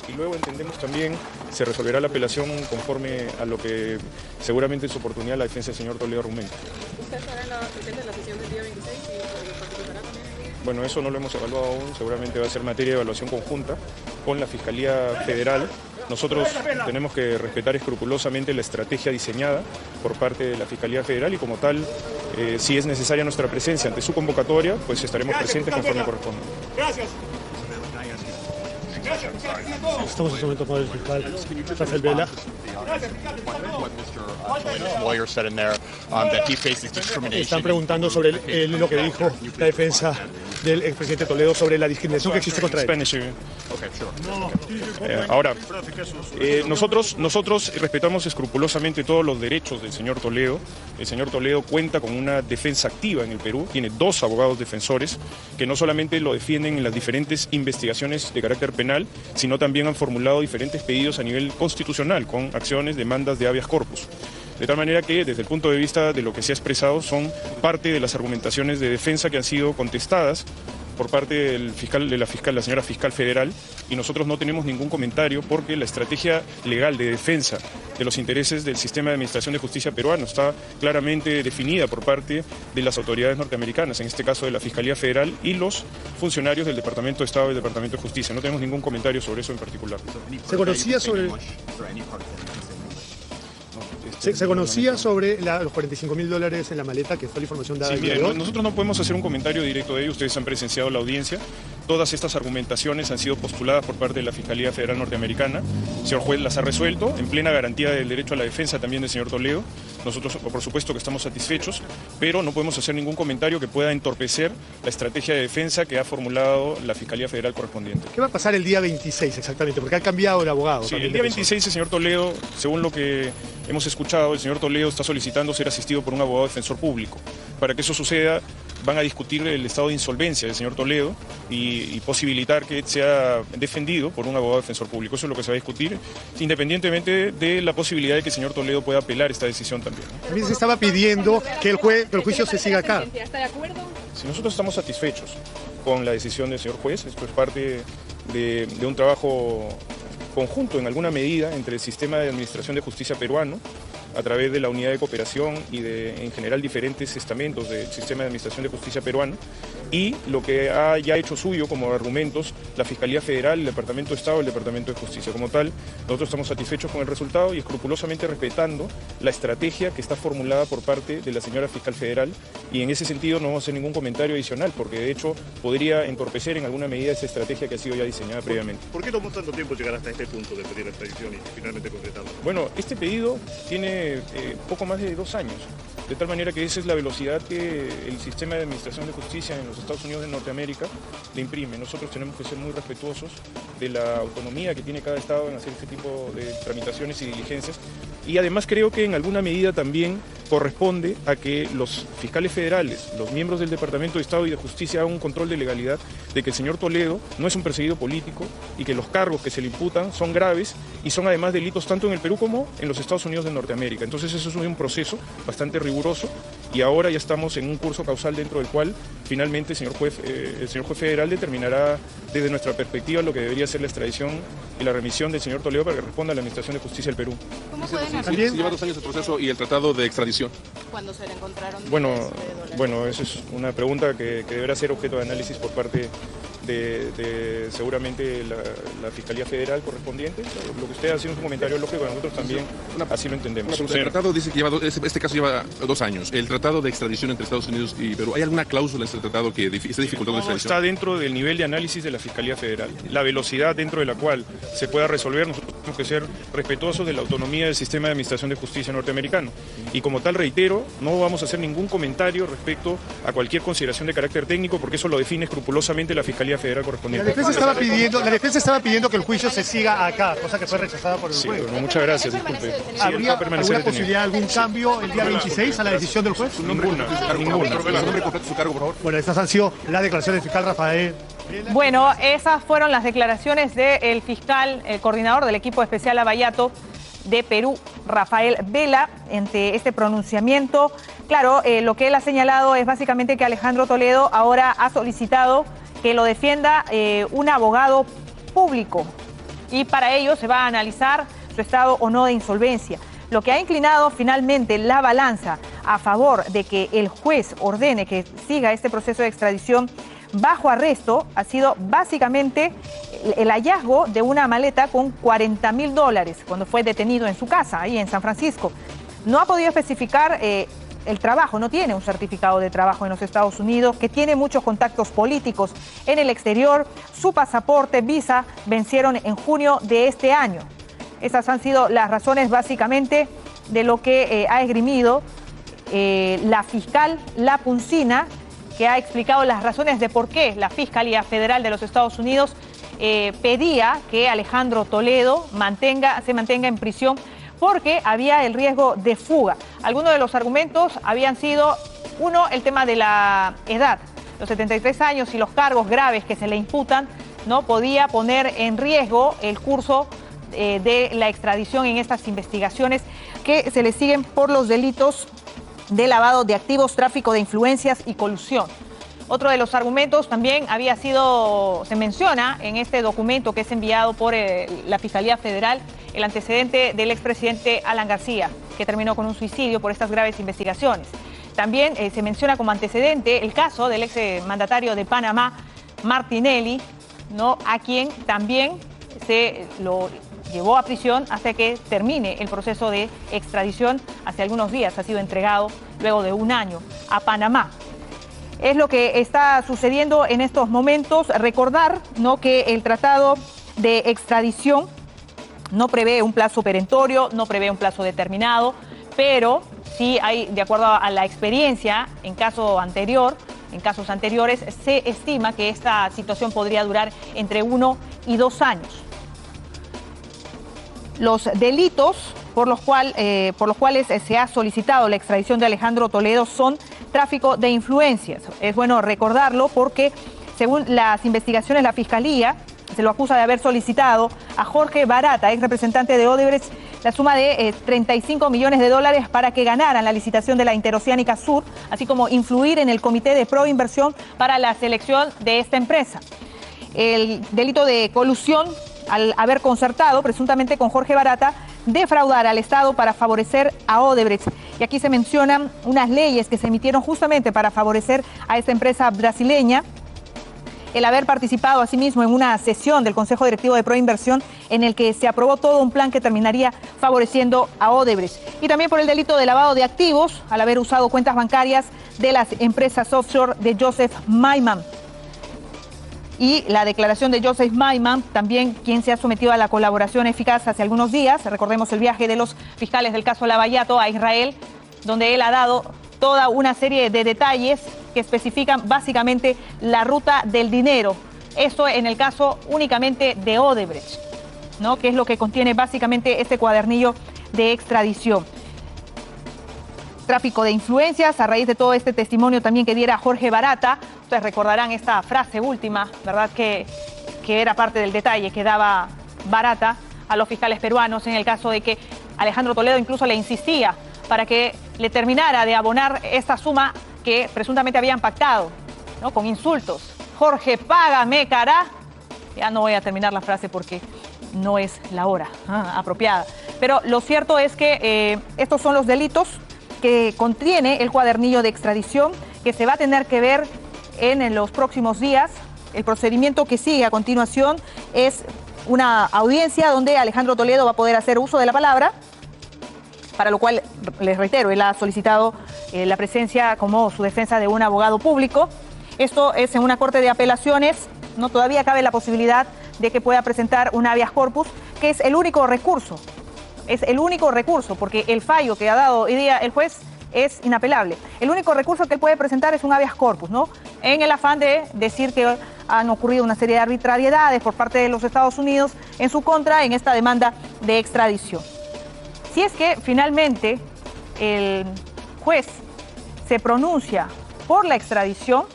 y luego entendemos también se resolverá la apelación conforme a lo que seguramente en su oportunidad la defensa del señor Toledo argumenta. ¿Usted estará presente en la sesión del día 26 y participará también? Bueno, eso no lo hemos evaluado aún, seguramente va a ser materia de evaluación conjunta con la Fiscalía Federal. Nosotros tenemos que respetar escrupulosamente la estrategia diseñada por parte de la Fiscalía Federal y como tal, si es necesaria nuestra presencia ante su convocatoria, pues estaremos presentes conforme corresponde. Gracias. Estamos en este momento con el fiscal Rafael Vela. Están preguntando sobre lo que dijo la defensa del expresidente Toledo sobre la discriminación que existe contra él. Ahora, nosotros respetamos escrupulosamente todos los derechos del señor Toledo. El señor Toledo cuenta con una defensa activa en el Perú, tiene 2 abogados defensores que no solamente lo defienden en las diferentes investigaciones de carácter penal, sino también han formulado diferentes pedidos a nivel constitucional con acciones, demandas de habeas corpus. De tal manera que, desde el punto de vista de lo que se ha expresado, son parte de las argumentaciones de defensa que han sido contestadas por parte del fiscal, la señora fiscal federal, y nosotros no tenemos ningún comentario porque la estrategia legal de defensa de los intereses del sistema de administración de justicia peruano está claramente definida por parte de las autoridades norteamericanas, en este caso de la Fiscalía Federal y los funcionarios del Departamento de Estado y del Departamento de Justicia. No tenemos ningún comentario sobre eso en particular. ¿Se conocía sobre los $45.000 en la maleta, que fue la información dada? Sí, mire, nosotros no podemos hacer un comentario directo de ello. Ustedes han presenciado la audiencia. Todas estas argumentaciones han sido postuladas por parte de la Fiscalía Federal norteamericana. El señor juez las ha resuelto en plena garantía del derecho a la defensa también del señor Toledo. Nosotros, por supuesto, que estamos satisfechos, pero no podemos hacer ningún comentario que pueda entorpecer la estrategia de defensa que ha formulado la Fiscalía Federal correspondiente. ¿Qué va a pasar el día 26 exactamente? Porque ha cambiado el abogado. Sí, el día 26 el señor Toledo, según lo que hemos escuchado, el señor Toledo está solicitando ser asistido por un abogado defensor público. Para que eso suceda, van a discutir el estado de insolvencia del señor Toledo y posibilitar que sea defendido por un abogado defensor público. Eso es lo que se va a discutir, independientemente de la posibilidad de que el señor Toledo pueda apelar esta decisión también. También se estaba pidiendo que el juicio se siga acá. ¿Está de acuerdo? Si nosotros estamos satisfechos con la decisión del señor juez, esto es parte de un trabajo conjunto en alguna medida entre el sistema de administración de justicia peruano, a través de la unidad de cooperación y de, en general, diferentes estamentos del sistema de administración de justicia peruano, y lo que ha ya hecho suyo como argumentos la Fiscalía Federal, el Departamento de Estado y el Departamento de Justicia. Como tal, nosotros estamos satisfechos con el resultado y escrupulosamente respetando la estrategia que está formulada por parte de la señora fiscal federal, y en ese sentido no vamos a hacer ningún comentario adicional, porque de hecho podría entorpecer en alguna medida esa estrategia que ha sido ya diseñada previamente. ¿Por qué tomó tanto tiempo llegar hasta este punto de pedir la extradición y finalmente concretarlo? Bueno, este pedido tiene poco más de 2 años, de tal manera que esa es la velocidad que el sistema de administración de justicia en los Estados Unidos de Norteamérica le imprime. Nosotros tenemos que ser muy respetuosos de la autonomía que tiene cada estado en hacer este tipo de tramitaciones y diligencias, y además creo que en alguna medida también corresponde a que los fiscales federales, los miembros del Departamento de Estado y de Justicia hagan un control de legalidad de que el señor Toledo no es un perseguido político y que los cargos que se le imputan son graves y son además delitos tanto en el Perú como en los Estados Unidos de Norteamérica. Entonces eso es un proceso bastante riguroso y ahora ya estamos en un curso causal dentro del cual finalmente el señor juez federal determinará desde nuestra perspectiva lo que debería ser la extradición y la remisión del señor Toledo para que responda a la Administración de Justicia del Perú. ¿Cómo pueden ¿También lleva 2 años el proceso y el tratado de extradición? cuando se le encontraron Bueno, esa es una pregunta que deberá ser objeto de análisis por parte de seguramente la Fiscalía Federal correspondiente. Lo que usted hace es un comentario lógico, nosotros también así lo entendemos. El tratado dice que este caso lleva 2 años. El tratado de extradición entre Estados Unidos y Perú, ¿hay alguna cláusula en este tratado que esté dificultando la extradición? Está dentro del nivel de análisis de la Fiscalía Federal. La velocidad dentro de la cual se pueda resolver, nosotros tenemos que ser respetuosos de la autonomía del sistema de administración de justicia norteamericano. Y como tal, reitero, no vamos a hacer ningún comentario respecto a cualquier consideración de carácter técnico, porque eso lo define escrupulosamente la Fiscalía Federal correspondiente. La defensa estaba pidiendo que el juicio se siga acá, cosa que fue rechazada por el juez. Bueno, muchas gracias, disculpe. ¿Habría alguna posibilidad, algún cambio el día 26 a la decisión del juez? Ninguna. Su cargo, por favor. Bueno, estas han sido las declaraciones del fiscal Rafael. Bueno, esas fueron las declaraciones del fiscal, el coordinador del equipo especial Lavallato de Perú, Rafael Vela, ante este pronunciamiento. Claro, lo que él ha señalado es básicamente que Alejandro Toledo ahora ha solicitado que lo defienda un abogado público. y para ello se va a analizar su estado o no de insolvencia. Lo que ha inclinado finalmente la balanza a favor de que el juez ordene que siga este proceso de extradición bajo arresto ha sido básicamente el hallazgo de una maleta con $40.000 cuando fue detenido en su casa, ahí en San Francisco. No ha podido especificar el trabajo, no tiene un certificado de trabajo en los Estados Unidos, que tiene muchos contactos políticos en el exterior. Su pasaporte, visa, vencieron en junio de este año. Esas han sido las razones básicamente de lo que ha esgrimido la fiscal Lapuncina, que ha explicado las razones de por qué la Fiscalía Federal de los Estados Unidos pedía que Alejandro Toledo se mantenga en prisión porque había el riesgo de fuga. Algunos de los argumentos habían sido, uno, el tema de la edad, los 73 años y los cargos graves que se le imputan, no podía poner en riesgo el curso de la extradición en estas investigaciones que se le siguen por los delitos de lavado de activos, tráfico de influencias y colusión. Otro de los argumentos también se menciona en este documento que es enviado por la Fiscalía Federal, el antecedente del expresidente Alan García, que terminó con un suicidio por estas graves investigaciones. También se menciona como antecedente el caso del exmandatario de Panamá, Martinelli, ¿no?, a quien también se lo llevó a prisión hasta que termine el proceso de extradición. Hace algunos días ha sido entregado luego de un año a Panamá. Es lo que está sucediendo en estos momentos. Recordar, ¿no?, que el tratado de extradición no prevé un plazo perentorio, no prevé un plazo determinado, pero sí hay, de acuerdo a la experiencia en casos anteriores, se estima que esta situación podría durar entre 1 y 2 años. Los delitos por los cuales se ha solicitado la extradición de Alejandro Toledo son tráfico de influencias. Es bueno recordarlo porque, según las investigaciones, la Fiscalía se lo acusa de haber solicitado a Jorge Barata, ex representante de Odebrecht, la suma de $35 millones para que ganaran la licitación de la Interoceánica Sur, así como influir en el comité de proinversión para la selección de esta empresa. El delito de colusión, al haber concertado presuntamente con Jorge Barata defraudar al Estado para favorecer a Odebrecht. Y aquí se mencionan unas leyes que se emitieron justamente para favorecer a esta empresa brasileña. El haber participado asimismo en una sesión del Consejo Directivo de Proinversión en el que se aprobó todo un plan que terminaría favoreciendo a Odebrecht. Y también por el delito de lavado de activos, al haber usado cuentas bancarias de las empresas offshore de Joseph Maiman. Y la declaración de Joseph Maiman, también quien se ha sometido a la colaboración eficaz hace algunos días. Recordemos el viaje de los fiscales del caso Lavallato a Israel, donde él ha dado toda una serie de detalles que especifican básicamente la ruta del dinero. Esto en el caso únicamente de Odebrecht, ¿no?, que es lo que contiene básicamente este cuadernillo de extradición. Tráfico de influencias, a raíz de todo este testimonio también que diera Jorge Barata. Ustedes recordarán esta frase última, ¿verdad?, que era parte del detalle que daba Barata a los fiscales peruanos en el caso de que Alejandro Toledo incluso le insistía para que le terminara de abonar esta suma que presuntamente habían pactado, ¿no?, con insultos. Jorge, págame, cara. Ya no voy a terminar la frase porque no es la hora apropiada. Pero lo cierto es que estos son los delitos que contiene el cuadernillo de extradición, que se va a tener que ver en los próximos días. El procedimiento que sigue a continuación es una audiencia donde Alejandro Toledo va a poder hacer uso de la palabra, para lo cual, les reitero, él ha solicitado la presencia como su defensa de un abogado público. Esto es en una corte de apelaciones, no todavía cabe la posibilidad de que pueda presentar un habeas corpus, que es el único recurso. Es el único recurso, porque el fallo que ha dado hoy día el juez es inapelable. El único recurso que él puede presentar es un habeas corpus, ¿no?, en el afán de decir que han ocurrido una serie de arbitrariedades por parte de los Estados Unidos en su contra en esta demanda de extradición. Si es que finalmente el juez se pronuncia por la extradición,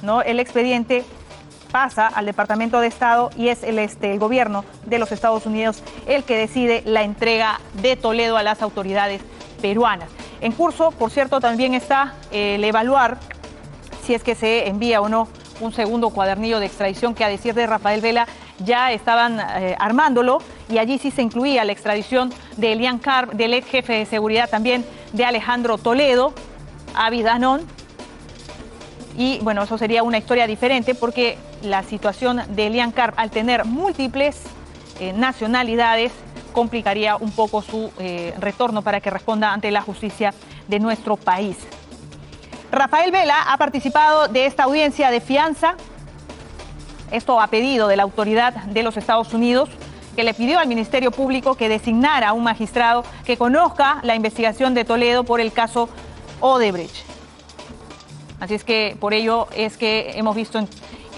¿no?, el expediente pasa al Departamento de Estado y es el gobierno de los Estados Unidos el que decide la entrega de Toledo a las autoridades peruanas. En curso, por cierto, también está el evaluar si es que se envía o no un segundo cuadernillo de extradición que, a decir de Rafael Vela, ya estaban armándolo, y allí sí se incluía la extradición de Elian Karp, del ex jefe de seguridad también de Alejandro Toledo, Abid Anon. Y bueno, eso sería una historia diferente porque la situación de Elian Karp, al tener múltiples nacionalidades, complicaría un poco su retorno para que responda ante la justicia de nuestro país. Rafael Vela ha participado de esta audiencia de fianza, esto a pedido de la autoridad de los Estados Unidos, que le pidió al Ministerio Público que designara a un magistrado que conozca la investigación de Toledo por el caso Odebrecht. Así es que por ello es que hemos visto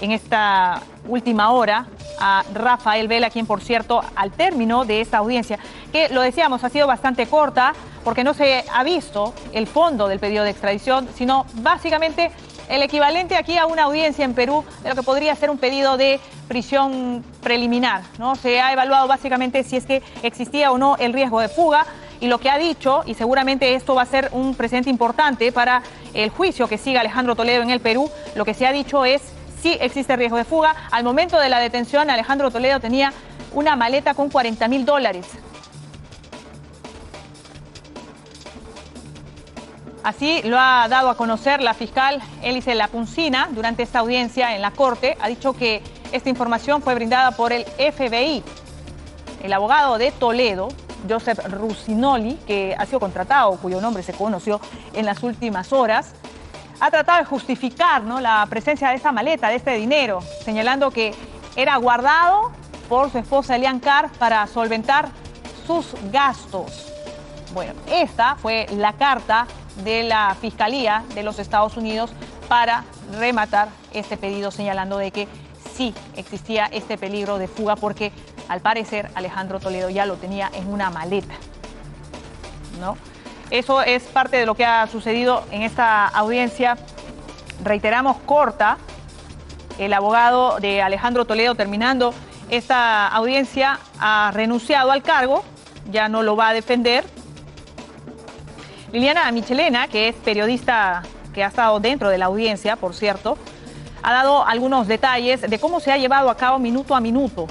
en esta última hora a Rafael Vela, quien por cierto al término de esta audiencia, que lo decíamos ha sido bastante corta porque no se ha visto el fondo del pedido de extradición, sino básicamente el equivalente aquí a una audiencia en Perú de lo que podría ser un pedido de prisión preliminar, ¿no? Se ha evaluado básicamente si es que existía o no el riesgo de fuga, y lo que ha dicho, y seguramente esto va a ser un precedente importante para el juicio que siga Alejandro Toledo en el Perú, lo que se ha dicho es si existe riesgo de fuga. Al momento de la detención, Alejandro Toledo tenía una maleta con $40.000. Así lo ha dado a conocer la fiscal Hélice Lapuncina durante esta audiencia en la Corte. Ha dicho que esta información fue brindada por el FBI. El abogado de Toledo, Joseph Rusinoli, que ha sido contratado, cuyo nombre se conoció en las últimas horas, ha tratado de justificar, ¿no?, la presencia de esta maleta, de este dinero, señalando que era guardado por su esposa Elian Karp para solventar sus gastos. Bueno, esta fue la carta de la Fiscalía de los Estados Unidos para rematar este pedido, señalando de que sí existía este peligro de fuga porque al parecer Alejandro Toledo ya lo tenía en una maleta, ¿no? Eso es parte de lo que ha sucedido en esta audiencia, reiteramos, corta. El abogado de Alejandro Toledo, terminando esta audiencia, ha renunciado al cargo, ya no lo va a defender. Liliana Michelena, que es periodista que ha estado dentro de la audiencia, por cierto, ha dado algunos detalles de cómo se ha llevado a cabo minuto a minuto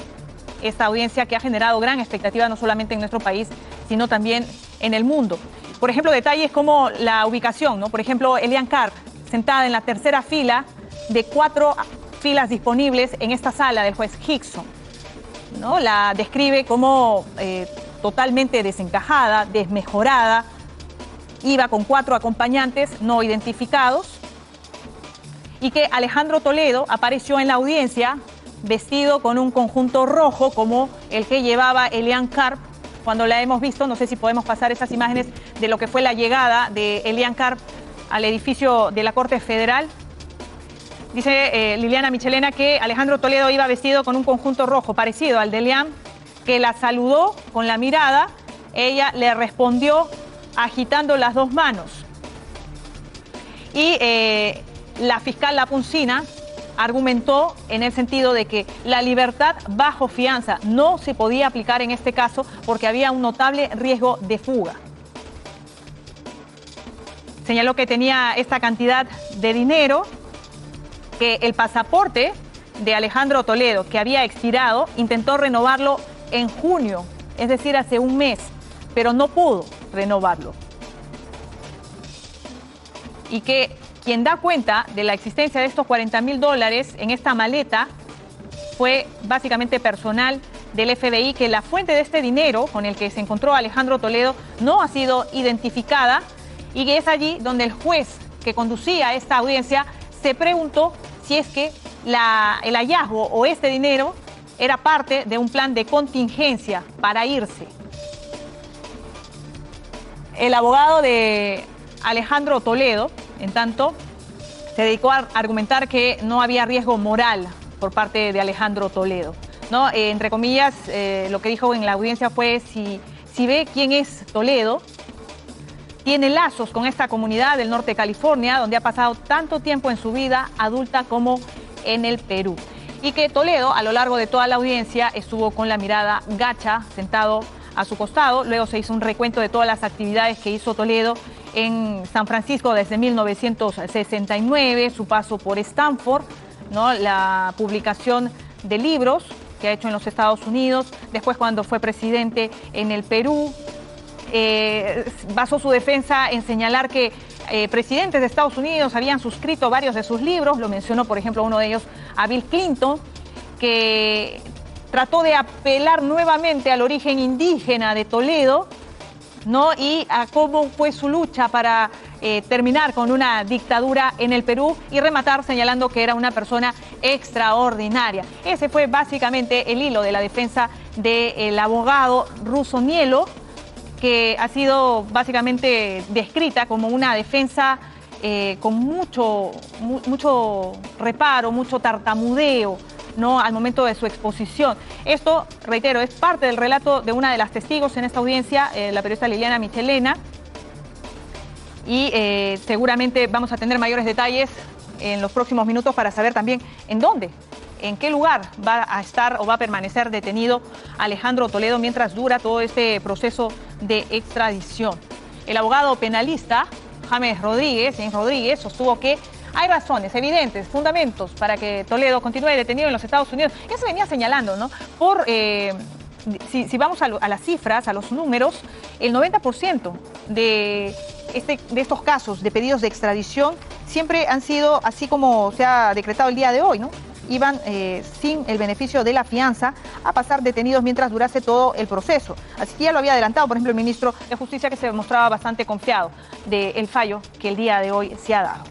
esta audiencia, que ha generado gran expectativa no solamente en nuestro país, sino también en el mundo. Por ejemplo, detalles como la ubicación, ¿no? Por ejemplo, Elian Karp, sentada en la tercera fila de 4 filas disponibles en esta sala del juez Hickson, ¿no? La describe como totalmente desencajada, desmejorada. Iba con 4 acompañantes no identificados, y que Alejandro Toledo apareció en la audiencia vestido con un conjunto rojo como el que llevaba Elian Karp cuando la hemos visto. No sé si podemos pasar esas imágenes de lo que fue la llegada de Elian Karp al edificio de la Corte Federal. Dice Liliana Michelena que Alejandro Toledo iba vestido con un conjunto rojo parecido al de Elian, que la saludó con la mirada. Ella le respondió agitando las 2 manos. Y la fiscal Lapuncina argumentó en el sentido de que la libertad bajo fianza no se podía aplicar en este caso porque había un notable riesgo de fuga. Señaló que tenía esta cantidad de dinero, que el pasaporte de Alejandro Toledo, que había expirado, intentó renovarlo en junio, es decir, hace un mes, pero no pudo renovarlo. Y que quien da cuenta de la existencia de estos $40.000 en esta maleta fue básicamente personal del FBI, que la fuente de este dinero con el que se encontró Alejandro Toledo no ha sido identificada, y que es allí donde el juez que conducía esta audiencia se preguntó si es que el hallazgo o este dinero era parte de un plan de contingencia para irse. El abogado de Alejandro Toledo, en tanto, se dedicó a argumentar que no había riesgo moral por parte de Alejandro Toledo, ¿no? Entre comillas, lo que dijo en la audiencia fue: si ve quién es Toledo, tiene lazos con esta comunidad del norte de California, donde ha pasado tanto tiempo en su vida adulta como en el Perú. Y que Toledo, a lo largo de toda la audiencia, estuvo con la mirada gacha, sentado a su costado. Luego se hizo un recuento de todas las actividades que hizo Toledo en San Francisco desde 1969, su paso por Stanford, ¿no?, la publicación de libros que ha hecho en los Estados Unidos, después cuando fue presidente en el Perú. Basó su defensa en señalar que presidentes de Estados Unidos habían suscrito varios de sus libros, lo mencionó por ejemplo uno de ellos a Bill Clinton, que trató de apelar nuevamente al origen indígena de Toledo, ¿no? Y a cómo fue su lucha para terminar con una dictadura en el Perú y rematar señalando que era una persona extraordinaria. Ese fue básicamente el hilo de la defensa del abogado Russo Nielo, que ha sido básicamente descrita como una defensa con mucho reparo, mucho tartamudeo, ¿no? Al momento de su exposición. Esto, reitero, es parte del relato de una de las testigos en esta audiencia, la periodista Liliana Michelena, y seguramente vamos a tener mayores detalles en los próximos minutos para saber también en dónde, en qué lugar va a estar o va a permanecer detenido Alejandro Toledo mientras dura todo este proceso de extradición. El abogado penalista James Rodríguez sostuvo que hay razones evidentes, fundamentos para que Toledo continúe detenido en los Estados Unidos. Ya se venía señalando, ¿no? Si vamos a las cifras, a los números, el 90% de estos casos de pedidos de extradición siempre han sido, así como se ha decretado el día de hoy, ¿no? Iban sin el beneficio de la fianza a pasar detenidos mientras durase todo el proceso. Así que ya lo había adelantado, por ejemplo, el ministro de Justicia, que se mostraba bastante confiado del fallo que el día de hoy se ha dado.